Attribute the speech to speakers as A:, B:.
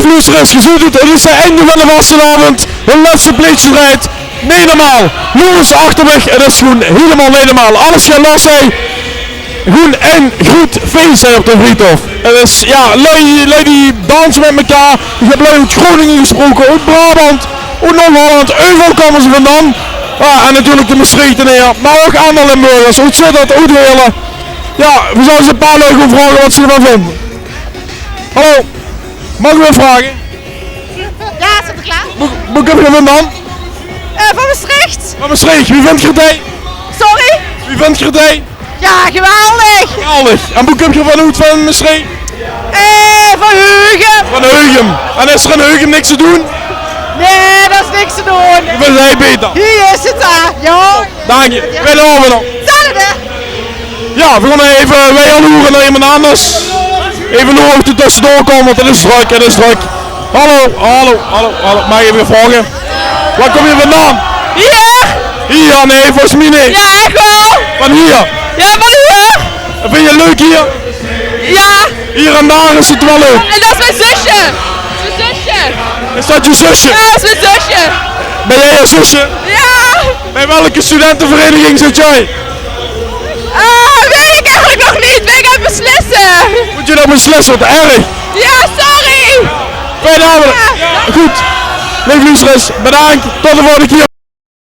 A: Leef Loesterus, je ziet het, het is het einde van de vastenavond. De laatste pleegstrijd. Nee normaal. Jongens achterweg, het is gewoon helemaal niet normaal. Alles gaat los zijn. Goed en goed feest zijn op de Friedhof. Het is, ja, lui die dansen met elkaar. Ik heb lui uit Groningen gesproken, uit Brabant, uit Noord-Holland, overal komen ze vandaan. Ja, en natuurlijk de Maastrichten hier, maar ook andere Limburgers, uit Sittard, uit Heerlen. Ja, we zouden ze een paar lui gaan vragen wat ze ervan vinden. Hallo, mag ik weer vragen?
B: Ja, zit er klaar?
A: Hoe heb je vandaan?
B: Van Maastricht.
A: Van Maastricht, wie vindt je het?
B: Sorry?
A: Wie vindt je het?
B: Ja, geweldig.
A: Geweldig. En hoe heb je van uit van Maastricht?
B: Van Heugem.
A: Van Heugem. En is er in Heugem niks te doen?
B: Nee, dat is niks te doen.
A: Wie vindt hij beter?
B: Hier is het daar. Ja.
A: Dank je. Wij lopen nog.
B: Hetzelfde.
A: Ja, we gaan even wij aanhoeren naar iemand anders. Even nog of er tussendoor komen, want het is druk, het is druk. Hallo. Mag ik even vragen? Waar kom je vandaan?
B: Hier.
A: Hier? Nee, volgens mij niet.
B: Ja, echt wel.
A: Van hier?
B: Ja, van hier.
A: Vind je het leuk hier?
B: Ja.
A: Hier en daar is het wel leuk.
B: En dat is mijn zusje. Mijn zusje.
A: Is dat je zusje?
B: Ja, dat is mijn zusje.
A: Ben jij je zusje?
B: Ja.
A: Bij welke studentenvereniging zit jij?
B: Weet ik eigenlijk nog niet. Ben ik aan het beslissen.
A: Moet je dat beslissen? Wat erg.
B: Ja, sorry.
A: Fijne avond. Ja, goed. Leef Loesterus, bedankt. Tot de volgende keer.